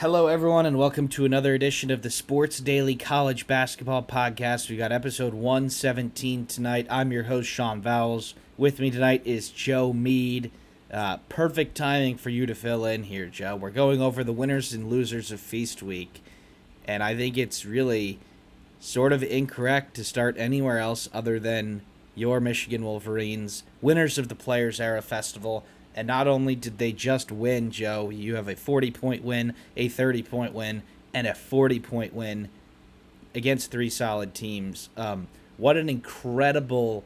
Hello, everyone, and welcome to another edition of the Sports Daily College Basketball Podcast. We got episode 117 tonight. I'm your host, Sean Vowells. With me tonight is Joe Meade. Perfect timing for you to fill in here, Joe. We're going over the winners and losers of Feast Week, and I think it's really sort of incorrect to start anywhere else other than your Michigan Wolverines, winners of the Players Era Festival. And not only did they just win, Joe, you have a 40-point win, a 30-point win, and a 40-point win against three solid teams. What an incredible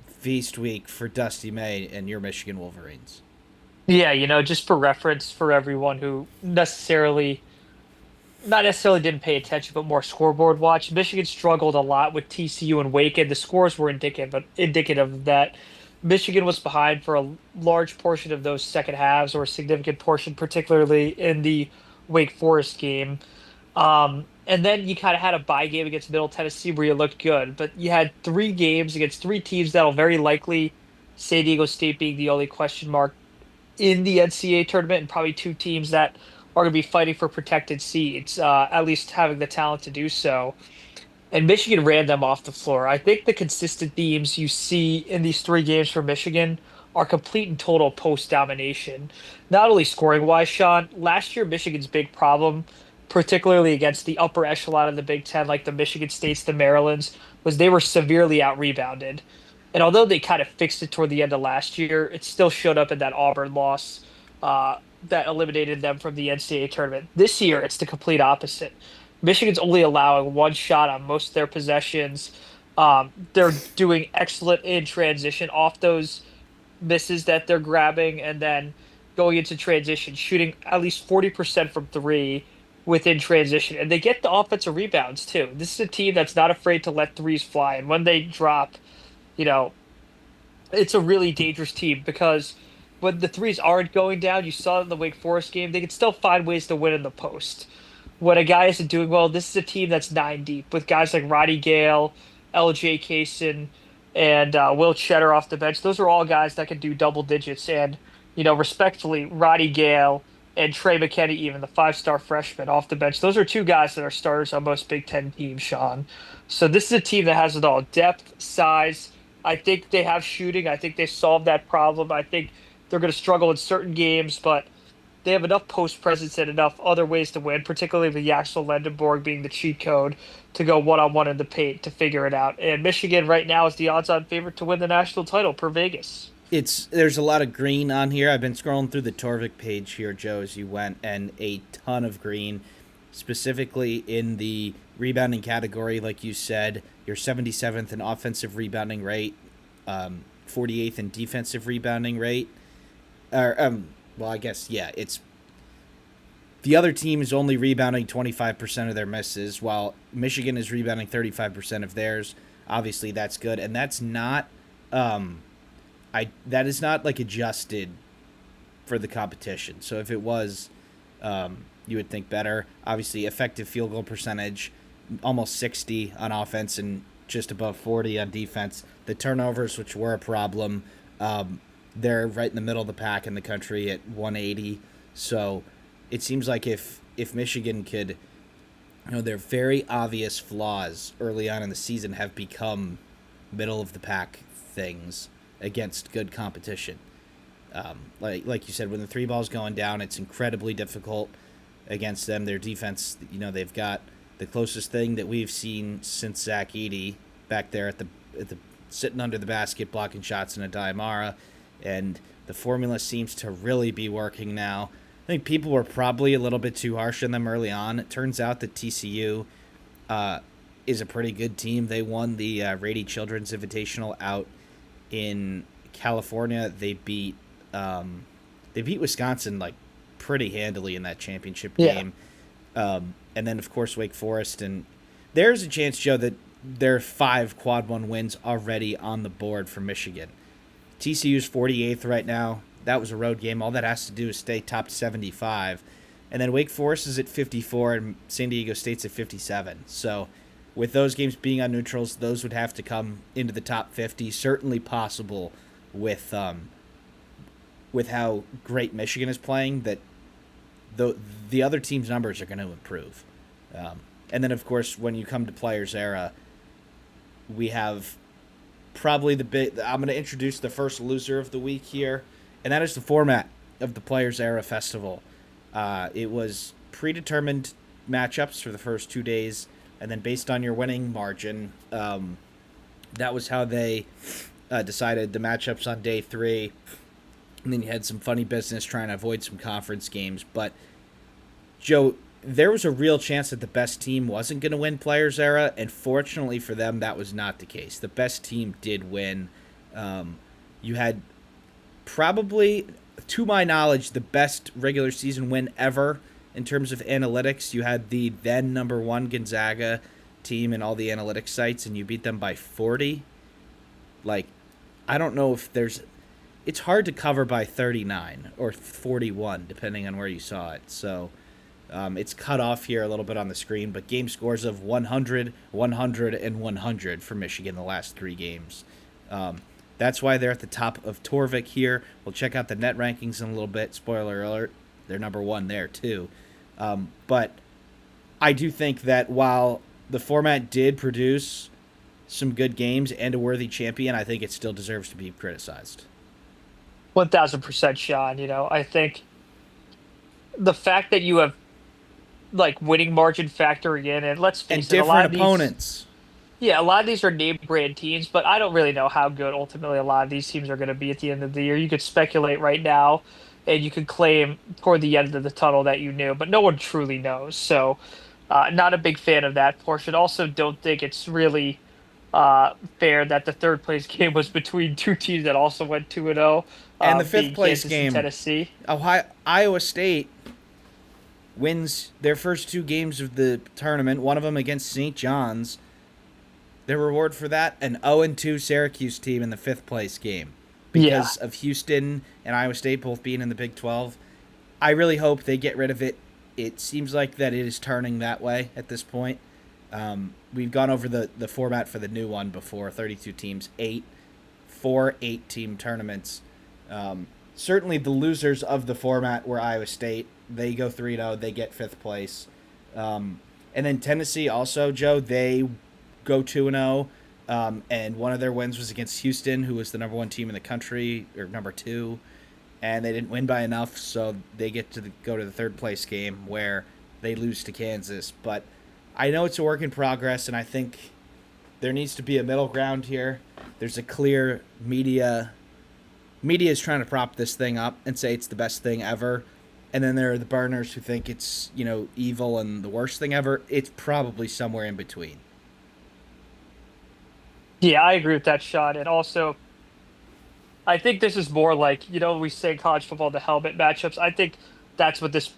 feast week for Dusty May and your Michigan Wolverines. Yeah, just for reference for everyone who not necessarily didn't pay attention, but more scoreboard watch. Michigan struggled a lot with TCU and Wake, and the scores were indicative of that. Michigan was behind for a large portion of those second halves, or a significant portion, particularly in the Wake Forest game. And then you kind of had a bye game against Middle Tennessee where you looked good, but you had three games against three teams that'll very likely, San Diego State being the only question mark in the NCAA tournament, and probably two teams that are going to be fighting for protected seeds, at least having the talent to do so. And Michigan ran them off the floor. I think the consistent themes you see in these three games for Michigan are complete and total post domination. Not only scoring wise, Sean, last year Michigan's big problem, particularly against the upper echelon of the Big Ten, like the Michigan States, the Marylands, was they were severely out rebounded. And although they kind of fixed it toward the end of last year, it still showed up in that Auburn loss that eliminated them from the NCAA tournament. This year, it's the complete opposite. Michigan's only allowing one shot on most of their possessions. They're doing excellent in transition off those misses that they're grabbing, and then going into transition, shooting at least 40% from three within transition. And they get the offensive rebounds too. This is a team that's not afraid to let threes fly. And when they drop, you know, it's a really dangerous team because when the threes aren't going down, you saw it in the Wake Forest game, they can still find ways to win in the post. When a guy isn't doing well, this is a team that's nine deep with guys like Roddy Gale, LJ Kaysen, and Will Cheddar off the bench. Those are all guys that can do double digits. And, respectfully, Roddy Gale and Trey McKenney, even the five-star freshman off the bench, those are two guys that are starters on most Big Ten teams, Sean. So this is a team that has it all: depth, size. I think they have shooting. I think they solved that problem. I think they're going to struggle in certain games, but they have enough post presence and enough other ways to win, particularly with Yaxel Lendenborg being the cheat code to go one on one in the paint to figure it out. And Michigan right now is the odds on favorite to win the national title per Vegas. There's a lot of green on here. I've been scrolling through the Torvik page here, Joe, as you went, and a ton of green, specifically in the rebounding category. Like you said, you're 77th in offensive rebounding rate, 48th in defensive rebounding rate. Well, I guess, yeah, it's the other team is only rebounding 25% of their misses, while Michigan is rebounding 35% of theirs. Obviously, that's good, and that's not, that is not like adjusted for the competition. So if it was, you would think better. Obviously, effective field goal percentage, almost 60 on offense and just above 40 on defense. The turnovers, which were a problem, they're right in the middle of the pack in the country at 180. So it seems like if Michigan could, their very obvious flaws early on in the season have become middle of the pack things against good competition. Like you said, when the three ball's going down, it's incredibly difficult against them. Their defense, they've got the closest thing that we've seen since Zach Edey back there at the sitting under the basket, blocking shots in a Diamara, and the formula seems to really be working now. I think people were probably a little bit too harsh on them early on. It turns out that TCU is a pretty good team. They won the Rady Children's Invitational out in California. They beat Wisconsin like pretty handily in that championship Yeah. game. And then, of course, Wake Forest. And there's a chance, Joe, that there are 5 quad one wins already on the board for Michigan. TCU's 48th right now. That was a road game. All that has to do is stay top 75. And then Wake Forest is at 54 and San Diego State's at 57. So with those games being on neutrals, those would have to come into the top 50. Certainly possible with how great Michigan is playing, that the other team's numbers are going to improve. And then, of course, when you come to Players Era, we have probably the big. I'm going to introduce the first loser of the week here, and that is the format of the Players Era Festival. It was predetermined matchups for the first 2 days, and then based on your winning margin, that was how they decided the matchups on day 3. And then you had some funny business trying to avoid some conference games. But, Joe, there was a real chance that the best team wasn't going to win Players Era, and fortunately for them, that was not the case. The best team did win. You had probably, to my knowledge, the best regular season win ever in terms of analytics. You had the then number 1 Gonzaga team in all the analytics sites, and you beat them by 40. Like, I don't know if there's... It's hard to cover by 39 or 41, depending on where you saw it. So it's cut off here a little bit on the screen, but game scores of 100, 100, and 100 for Michigan the last 3 games. That's why they're at the top of Torvik here. We'll check out the net rankings in a little bit. Spoiler alert, they're number 1 there too. But I do think that while the format did produce some good games and a worthy champion, I think it still deserves to be criticized. 1000%, Sean. I think the fact that you have like winning margin factoring in, and let's And face it, a lot different of these, opponents. yeah, a lot of these are name brand teams, but I don't really know how good ultimately a lot of these teams are going to be at the end of the year. You could speculate right now, and you could claim toward the end of the tunnel that you knew, but no one truly knows. So, not a big fan of that portion. Also, don't think it's really fair that the third place game was between two teams that also went 2-0, And the fifth being place Kansas and game, Tennessee. Iowa State wins their first 2 games of the tournament, one of them against St. John's. Their reward for that, an 0-2 Syracuse team in the 5th place game Yeah. because of Houston and Iowa State both being in the Big 12. I really hope they get rid of it. It seems like that it is turning that way at this point. We've gone over the format for the new one before, 32 teams, 4 8-team tournaments. Certainly the losers of the format were Iowa State. They go 3-0. They get 5th place. And then Tennessee also, Joe, they go 2-0. And one of their wins was against Houston, who was the number 1 team in the country, or number 2. And they didn't win by enough, so they get to go to the 3rd place game where they lose to Kansas. But I know it's a work in progress, and I think there needs to be a middle ground here. There's a clear media is trying to prop this thing up and say it's the best thing ever. And then there are the burners who think it's, evil and the worst thing ever. It's probably somewhere in between. Yeah, I agree with that, Sean. And also, I think this is more like, we say in college football, the helmet matchups. I think that's what this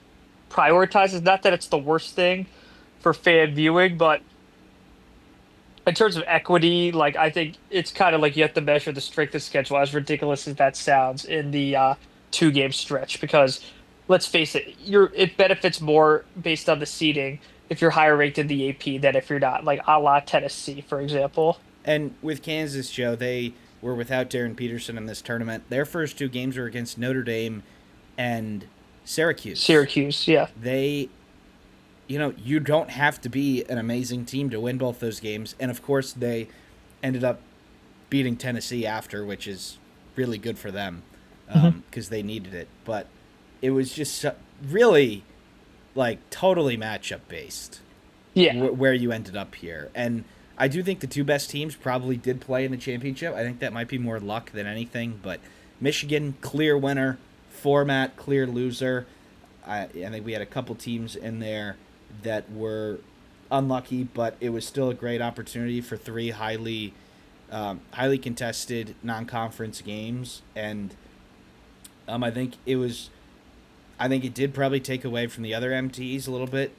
prioritizes. Not that it's the worst thing for fan viewing, but in terms of equity, like I think it's kind of like you have to measure the strength of schedule, as ridiculous as that sounds, in the 2 game stretch. Because let's face it, it benefits more based on the seeding if you're higher ranked in the AP than if you're not, like a la Tennessee, for example. And with Kansas, Joe, they were without Darren Peterson in this tournament. Their first 2 games were against Notre Dame and Syracuse. Syracuse, yeah. They, you don't have to be an amazing team to win both those games. And, of course, they ended up beating Tennessee after, which is really good for them because they needed it. But it was just really, totally matchup-based Yeah. where you ended up here. And I do think the 2 best teams probably did play in the championship. I think that might be more luck than anything. But Michigan, clear winner. Format, clear loser. I think we had a couple teams in there that were unlucky, but it was still a great opportunity for 3 highly contested non-conference games. And I think it did probably take away from the other MTEs a little bit.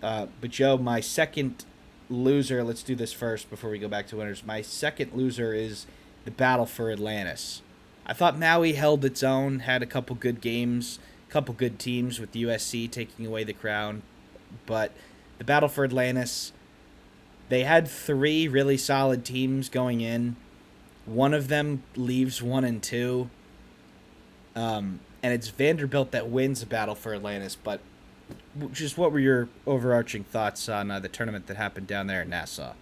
But Joe, my second loser, let's do this first before we go back to winners. My second loser is the battle for Atlantis. I thought Maui held its own, had a couple good games, a couple good teams with USC taking away the crown. But the battle for Atlantis, they had 3 really solid teams going in. One of them leaves 1-2. and it's Vanderbilt that wins the battle for Atlantis. But just what were your overarching thoughts on the tournament that happened down there in Nassau?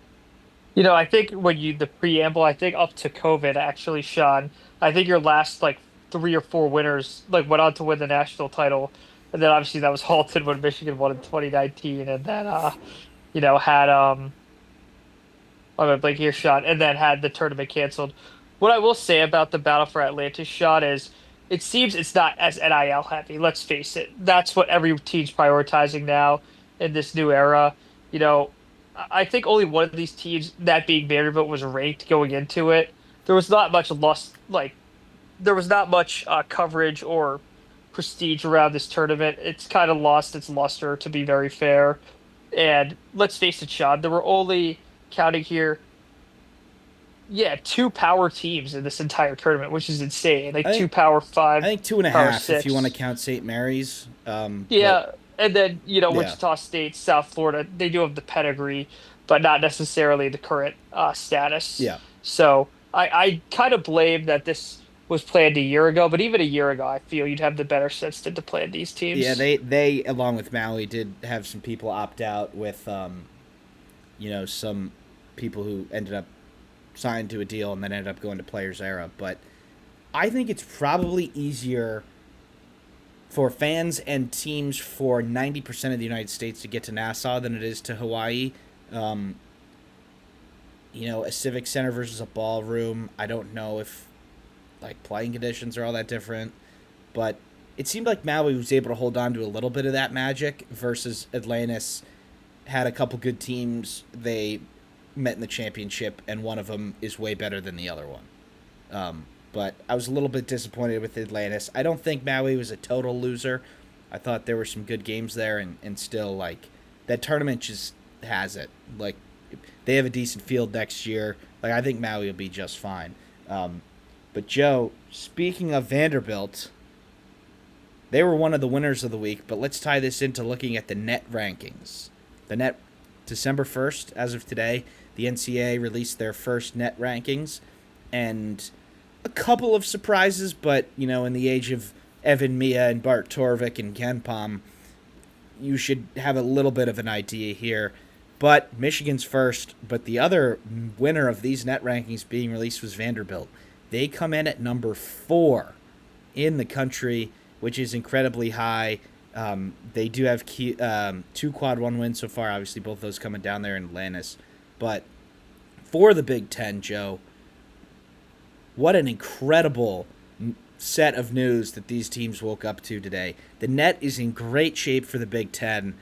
I think the preamble, I think up to COVID, actually, Sean, I think your last like three or four winners like went on to win the national title. And then obviously that was halted when Michigan won in 2019 and then had I'm gonna blink here, Sean, and then had the tournament canceled. What I will say about the Battle for Atlantis, Sean, is it seems it's not as NIL heavy. Let's face it. That's what every team's prioritizing now in this new era. You know, I think only one of these teams, that being Vanderbilt, was ranked going into it. There was not much lost, like there was not much coverage or prestige around this tournament. It's kind of lost its luster, to be very fair. And let's face it, Sean, there were only counting here, yeah, two power teams in this entire tournament, which is insane. Like I two think power I five, think two and a power half if you want to six. count St. Mary's. But Yeah, and then yeah, Wichita State, South Florida, they do have the pedigree, but not necessarily the current status. yeah, So I kind of blame that this was planned a year ago, but even a year ago, I feel you'd have the better sense to plan these yeah. teams. They along with Maui did have some people opt out with some people who ended up signed to a deal and then ended up going to Players Era. But I think it's probably easier for fans and teams for 90% of the United States to get to Nassau than it is to Hawaii. Um, a civic center versus a ballroom. I don't know if like playing conditions are all that different, but it seemed like Maui was able to hold on to a little bit of that magic versus Atlantis had a couple good teams. They met in the championship, and one of them is way better than the other one. But I was a little bit disappointed with Atlantis. I don't think Maui was a total loser. I thought there were some good games there, and still, like, that tournament just has it. Like, they have a decent field next year. Like, I think Maui will be just fine. But, Joe, speaking of Vanderbilt, they were one of the winners of the week, but let's tie this into looking at the net rankings. The net, December 1st, as of today, the NCAA released their first net rankings, and a couple of surprises, but, in the age of Evan Mia and Bart Torvik and Ken Palm, you should have a little bit of an idea here. But Michigan's first, but the other winner of these net rankings being released was Vanderbilt. They come in at number 4 in the country, which is incredibly high. They do have two quad one wins so far. Obviously, both those coming down there in Atlantis. But for the Big Ten, Joe, what an incredible set of news that these teams woke up to today. The net is in great shape for the Big Ten,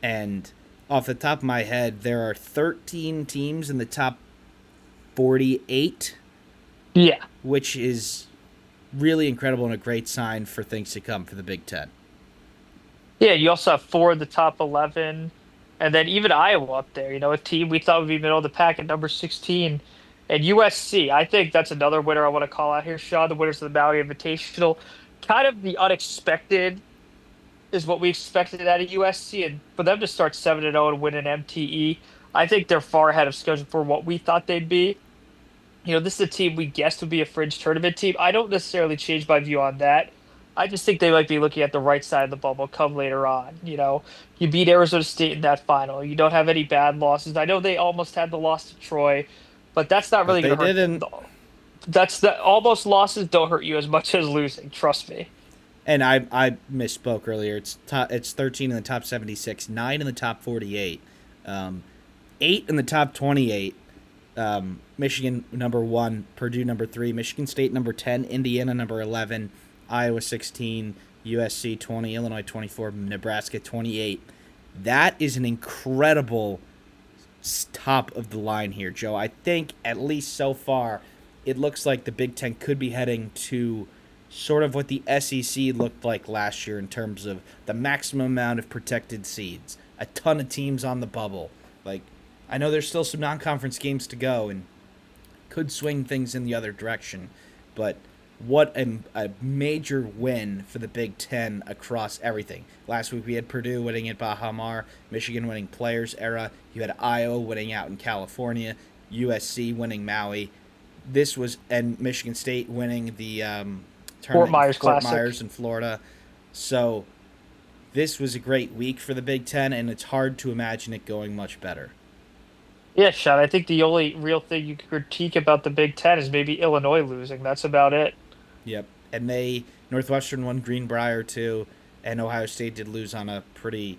and off the top of my head, there are 13 teams in the top 48, Yeah. which is really incredible and a great sign for things to come for the Big Ten. Yeah, you also have four of the top 11, and then even Iowa up there, a team we thought would be middle of the pack at number 16. And USC, I think that's another winner I want to call out here, Sean, the winners of the Maui Invitational. Kind of the unexpected is what we expected out of USC, and for them to start 7-0 and win an MTE, I think they're far ahead of schedule for what we thought they'd be. This is a team we guessed would be a fringe tournament team. I don't necessarily change my view on that. I just think they might be looking at the right side of the bubble come later on. You beat Arizona State in that final. You don't have any bad losses. I know they almost had the loss to Troy, but that's not But really they going to hurt. didn't. That's the almost losses don't hurt you as much as losing. Trust me. And I misspoke earlier. It's 13 in the top 76, 9 in the top 48, 8 in the top 28. Michigan number 1, Purdue number 3, Michigan State number 10, Indiana number 11, Iowa 16, USC 20, Illinois 24, Nebraska 28. That is an incredible top of the line here, Joe. I think at least so far, it looks like the Big Ten could be heading to sort of what the SEC looked like last year in terms of the maximum amount of protected seeds, a ton of teams on the bubble. Like, I know there's still some non-conference games to go and could swing things in the other direction, but what a major win for the Big Ten across everything. Last week we had Purdue winning at Baha Mar, Michigan winning Players Era, you had Iowa winning out in California, USC winning Maui. And Michigan State winning the Fort tournament in Myers Fort Classic. Myers in Florida. So this was a great week for the Big Ten, and it's hard to imagine it going much better. Yeah, Sean, I think the only real thing you could critique about the Big Ten is maybe Illinois losing. That's about it. Yep. And Northwestern won Greenbrier too, and Ohio State did lose on a pretty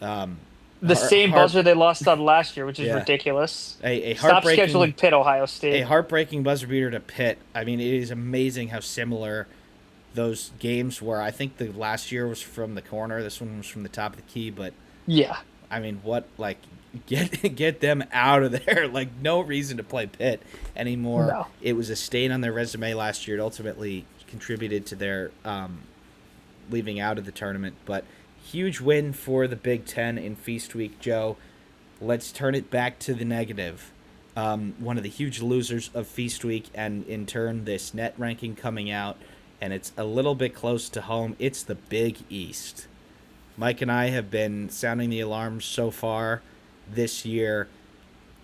um, The same heart buzzer they lost on last year, which is yeah, ridiculous. a Stop heartbreaking scheduling Pitt, Ohio a State. heartbreaking buzzer beater to Pitt. I mean, it is amazing how similar those games were. I think the last year was from the corner. This one was from the top of the key. But Yeah, I mean, what like get them out of there? Like no reason to play Pitt anymore. no. It was a stain on their resume last year. It ultimately contributed to their leaving out of the tournament. But huge win for the Big Ten in Feast Week, Joe. Let's turn it back to the negative. One of the huge losers of Feast Week, and in turn, this net ranking coming out, and it's a little bit close to home. It's the Big East. Mike and I have been sounding the alarms so far this year,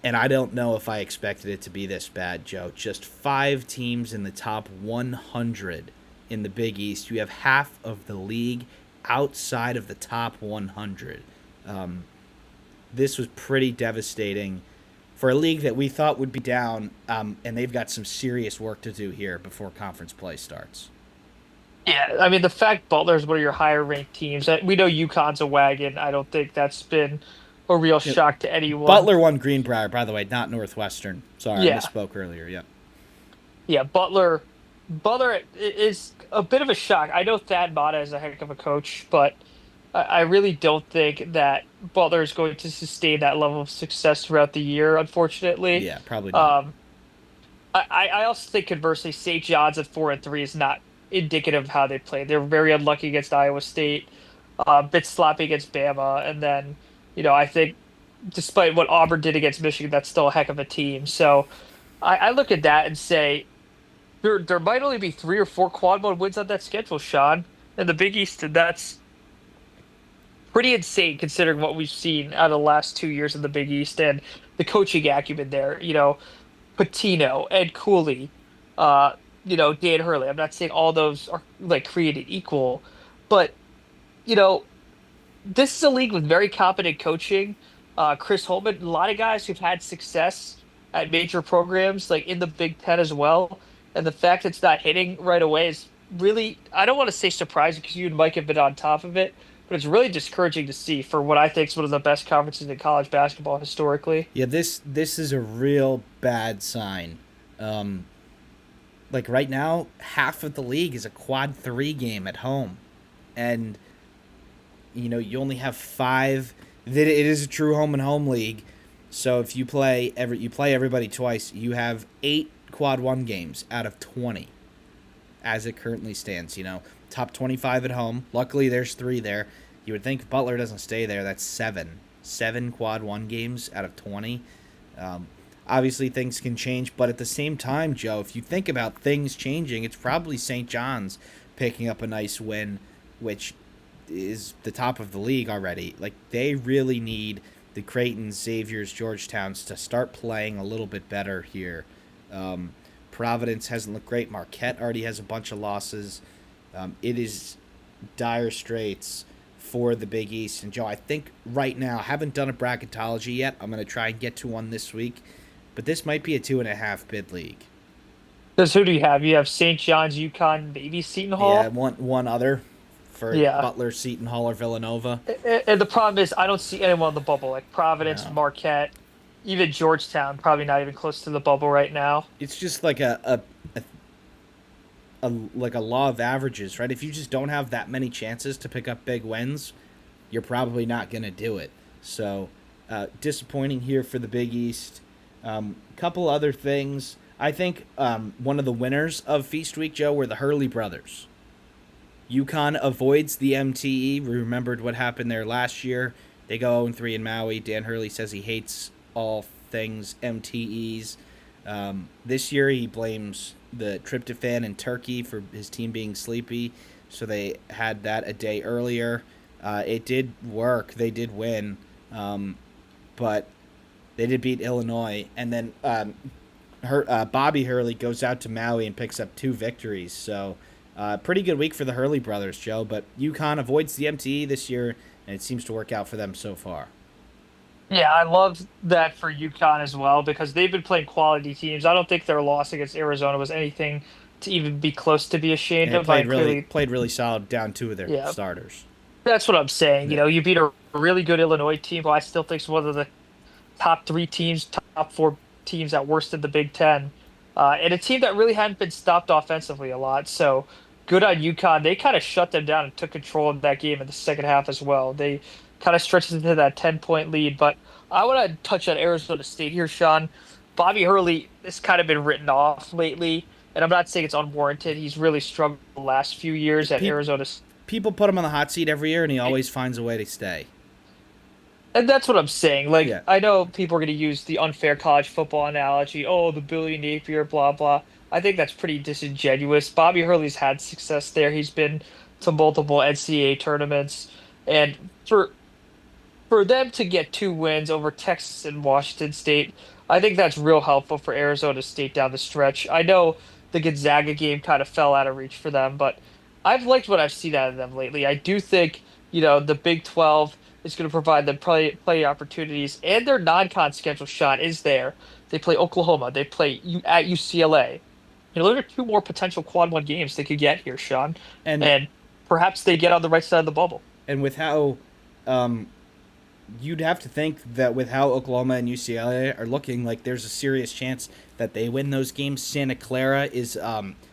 and I don't know if I expected it to be this bad, Joe. Just 5 teams in the top 100 in the Big East. You have half of the league outside of the top 100. This was pretty devastating for a league that we thought would be down, and they've got some serious work to do here before conference play starts. Yeah, I mean the fact Butler's one of your higher ranked teams. We know UConn's a wagon. I don't think that's been a real You know, shock to anyone. Butler won Greenbrier, by the way, not Northwestern. Sorry, I Yeah, misspoke earlier. Yeah. yeah. Butler is a bit of a shock. I know Thad Matta is a heck of a coach, but I really don't think that Butler is going to sustain that level of success throughout the year. Unfortunately, Yeah, probably not. um, I also think conversely, St. John's at 4-3 is not indicative of how they played. They're very unlucky against Iowa State, a bit sloppy against Bama, and then I think despite what Auburn did against Michigan, that's still a heck of a team. So I look at that and say there might only be 3 or 4 quad mode wins on that schedule, Sean, in the Big East, and that's pretty insane considering what we've seen out of the last 2 years in the Big East and the coaching acumen there. Patino, Ed Cooley, uh, Dan Hurley. I'm not saying all those are like created equal, but you know, this is a league with very competent coaching. Chris Holtman, a lot of guys who've had success at major programs like in the Big Ten as well. And the fact it's not hitting right away is really, I don't want to say surprising because you and Mike have been on top of it, but it's really discouraging to see for what I think is one of the best conferences in college basketball historically. Yeah, this is a real bad sign. Um, like right now, half of the league is a quad 3 game at home, and you only have 5. That it is a true home and home league. So if you play everybody twice, you have 8 quad 1 games out of 20 as it currently stands. Top 25 at home. Luckily, there's 3 there. You would think if Butler doesn't stay there, that's 7 quad 1 games out of 20. Obviously, things can change, but at the same time, Joe, if you think about things changing, it's probably St. John's picking up a nice win, which is the top of the league already. Like, they really need the Creightons, Xaviers, Georgetowns to start playing a little bit better here. Providence hasn't looked great. Marquette already has a bunch of losses. It is dire straits for the Big East. And, Joe, I think right now, I haven't done a bracketology yet. I'm going to try and get to one this week. But this might be a 2.5 bid league. Because who do you have? You have St. John's, UConn, maybe Seton Yeah, Hall. one other for Yeah. Butler, Seton Hall, or Villanova. And the problem is, I don't see anyone on the bubble like Providence, No. Marquette, even Georgetown, probably not even close to the bubble right now. It's just like a law of averages, right? If you just don't have that many chances to pick up big wins, you're probably not going to do it. So, disappointing here for the Big East. Couple other things. I think one of the winners of Feast Week, Joe, were the Hurley brothers. UConn avoids the MTE. We remembered what happened there last year. They go 0-3 in Maui. Dan Hurley says he hates all things MTEs. This year he blames the tryptophan in turkey for his team being sleepy, so they had that a day earlier. It did work. They did win, but they did beat Illinois. And then Bobby Hurley goes out to Maui and picks up 2 victories. So Pretty good week for the Hurley brothers, Joe, but UConn avoids the MTE this year, and it seems to work out for them so far. Yeah, I love that for UConn as well because they've been playing quality teams. I don't think their loss against Arizona was anything to even be close to be And ashamed they of. I played clearly, really solid down two of their yeah, starters. that's what I'm saying. Yeah. You beat a really good Illinois team, who I still think is one of the top three teams, top four teams at worst in the Big Ten, and a team that really hadn't been stopped offensively a lot. So good on UConn. They kind of shut them down and took control of that game in the second half as well. They kind of stretched into that 10-point lead. But I want to touch on Arizona State here, Sean. Bobby Hurley has kind of been written off lately, and I'm not saying it's unwarranted. He's really struggled the last few years at Pe- Arizona People put him on the hot seat every year, and he State. always finds a way to stay. And that's what I'm saying. Like, Yeah. I know people are going to use the unfair college football analogy. Oh, the Billy Napier, blah, blah. I think that's pretty disingenuous. Bobby Hurley's had success there. He's been to multiple NCAA tournaments. And for them to get two wins over Texas and Washington State, I think that's real helpful for Arizona State down the stretch. I know the Gonzaga game kind of fell out of reach for them, but I've liked what I've seen out of them lately. I do think, the Big 12 is going to provide them play opportunities, and their non-con schedule shot is there. They play Oklahoma, they play at UCLA. Those are two more potential quad one games they could get here, Sean, And and perhaps they get on the right side of the bubble. with how um, you'd have to think that with how Oklahoma and UCLA are looking, like there's a serious chance that they win those games. Santa Clara is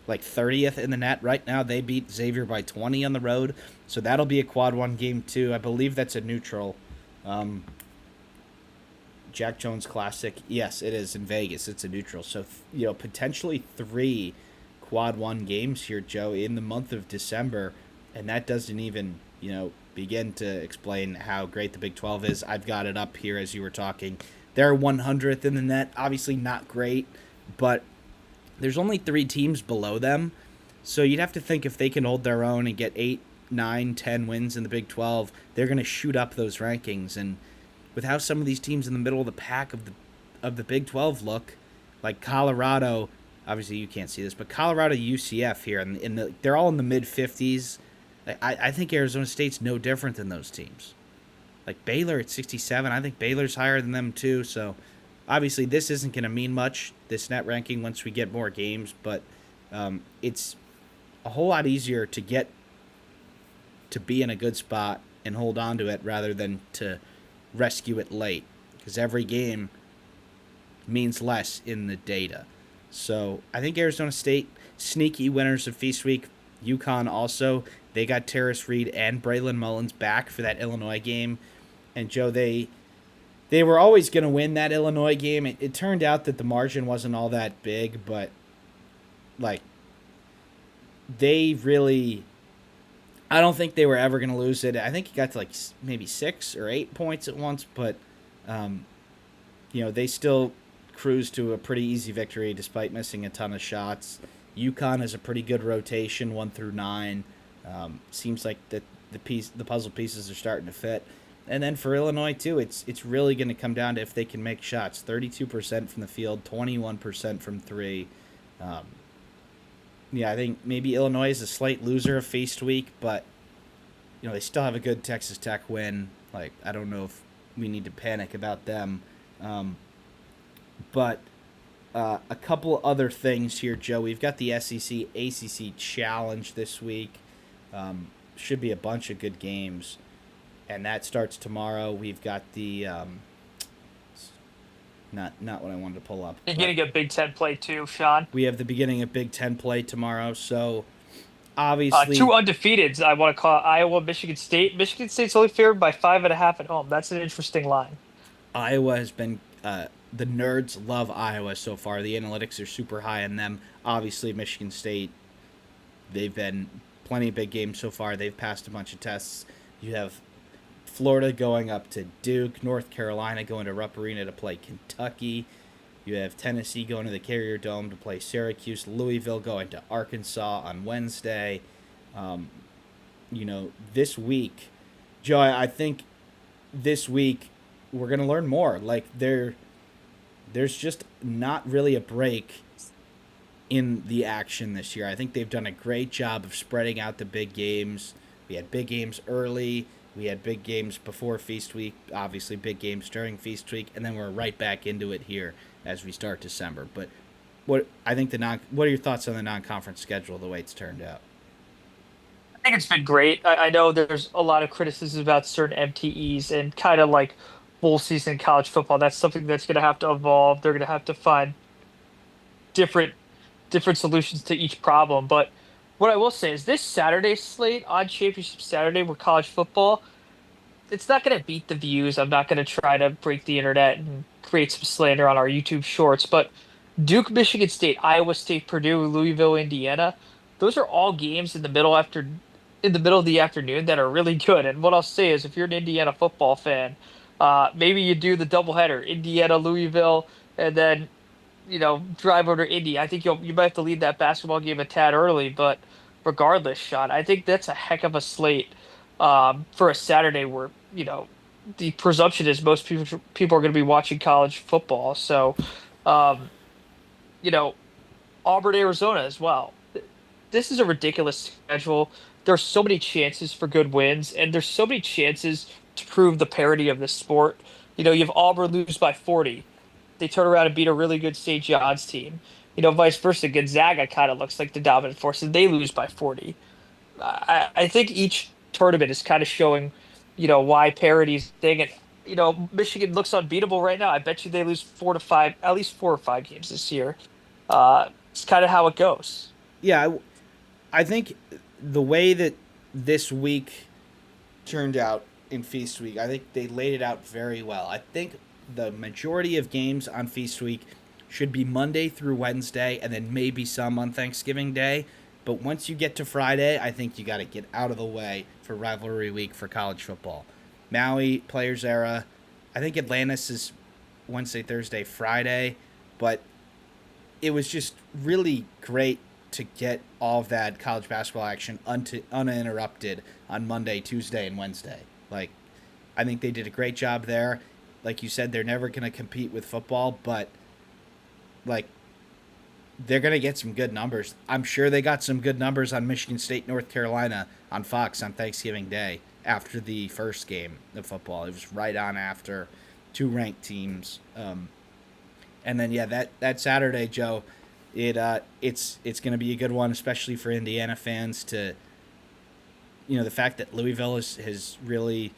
like 30th in the net right now. They beat Xavier by 20 on the road, so that'll be a quad one game too. I believe that's a neutral. Um, Jack Jones Classic. Yes, it is in Vegas. It's a neutral. So, potentially three quad one games here, Joe, in the month of December. And that doesn't even, begin to explain how great the Big 12 is. I've got it up here as you were talking. They're 100th in the net. Obviously not great, but there's only three teams below them. So you'd have to think if they can hold their own and get 8, 9, 10 wins in the Big 12, they're going to shoot up those rankings. And with how some of these teams in the middle of the pack of the Big 12 look, like Colorado, obviously you can't see this, but Colorado, UCF here, and they're all in the mid 50s. I think Arizona State's no different than those teams. Like Baylor at 67, I think Baylor's higher than them too. So obviously this isn't going to mean much, this net ranking, once we get more games, but it's a whole lot easier to get to be in a good spot and hold on to it rather than to rescue it late, because every game means less in the data. So I think Arizona State, sneaky winners of Feast Week. UConn also, they got Terrace Reed and Braylon Mullins back for that Illinois game. And Joe, they were always going to win that Illinois game. It turned out that the margin wasn't all that big, but like they really, I don't think they were ever going to lose it. I think it got to like maybe 6 or 8 points at once, but they still cruised to a pretty easy victory despite missing a ton of shots. UConn has a pretty good rotation, 1 through 9. Seems like the puzzle pieces are starting to fit. And then for Illinois too, it's really going to come down to if they can make shots. 32% from the field, 21% from three. I think maybe Illinois is a slight loser of Feast Week, but they still have a good Texas Tech win. Like, I don't know if we need to panic about them. But a couple other things here, Joe. We've got the SEC ACC Challenge this week. Should be a bunch of good games, and that starts tomorrow. We've got the not what I wanted to pull up. You're going to get Big Ten play too, Sean. We have the beginning of Big Ten play tomorrow, so obviously Two undefeateds. I want to call Iowa, Michigan State. Michigan State's only favored by 5.5 at home. That's an interesting line. Iowa has been the nerds love Iowa so far. The analytics are super high on them. Obviously, Michigan State, they've been plenty of big games so far. They've passed a bunch of tests. You have Florida going up to Duke, North Carolina going to Rupp Arena to play Kentucky. You have Tennessee going to the Carrier Dome to play Syracuse, Louisville going to Arkansas on Wednesday. This week, Joe, I think this week we're going to learn more. Like, there's just not really a break in the action this year. I think they've done a great job of spreading out the big games. We had big games early. We had big games before Feast Week, obviously big games during Feast Week, and then we're right back into it here as we start December. But what are your thoughts on the non-conference schedule, the way it's turned out? I think it's been great. I know there's a lot of criticism about certain MTEs and kind of like full season college football. That's something that's going to have to evolve. They're going to have to find different different solutions to each problem. But what I will say is this Saturday slate on Championship Saturday with college football, it's not going to beat the views. I'm not going to try to break the internet and create some slander on our YouTube shorts, but Duke, Michigan State, Iowa State, Purdue, Louisville, Indiana, those are all games in the middle of the afternoon that are really good. And what I'll say is, if you're an Indiana football fan, maybe you do the doubleheader, Indiana, Louisville, and then drive over to Indy. I think you might have to leave that basketball game a tad early, but regardless, Sean, I think that's a heck of a slate for a Saturday where the presumption is most people are going to be watching college football. So, um, you know, Auburn, Arizona as well. This is a ridiculous schedule. There's so many chances for good wins, and there's so many chances to prove the parity of this sport. You have Auburn lose by 40. They turn around and beat a really good St. John's team. Vice versa. Gonzaga kind of looks like the dominant force, and they lose by 40. I think each tournament is kind of showing, why parity's thing. And, Michigan looks unbeatable right now. I bet you they lose four to five, at least 4 or 5 games this year. It's kind of how it goes. Yeah, I think the way that this week turned out in Feast Week, I think they laid it out very well. I think the majority of games on Feast Week should be Monday through Wednesday, and then maybe some on Thanksgiving Day. But once you get to Friday, I think you got to get out of the way for rivalry week for college football. Maui, Players Era. I think Atlantis is Wednesday, Thursday, Friday. But it was just really great to get all of that college basketball action uninterrupted on Monday, Tuesday, and Wednesday. Like, I think they did a great job there. Like you said, they're never going to compete with football, but like they're going to get some good numbers. I'm sure they got some good numbers on Michigan State, North Carolina on Fox on Thanksgiving Day after the first game of football. It was right on after two ranked teams. And then yeah, that Saturday, Joe, it's going to be a good one, especially for Indiana fans. To the fact that Louisville has really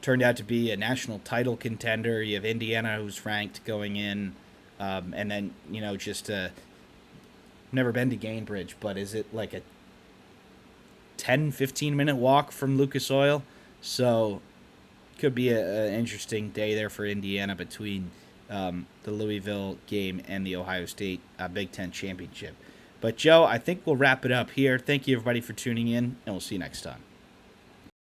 turned out to be a national title contender. You have Indiana, who's ranked going in, and then just never been to Gainbridge, but is it like a 10-15 minute walk from Lucas Oil? So could be an interesting day there for Indiana between the Louisville game and the Ohio State Big Ten championship. But Joe, I think we'll wrap it up here. Thank you everybody for tuning in, and we'll see you next time.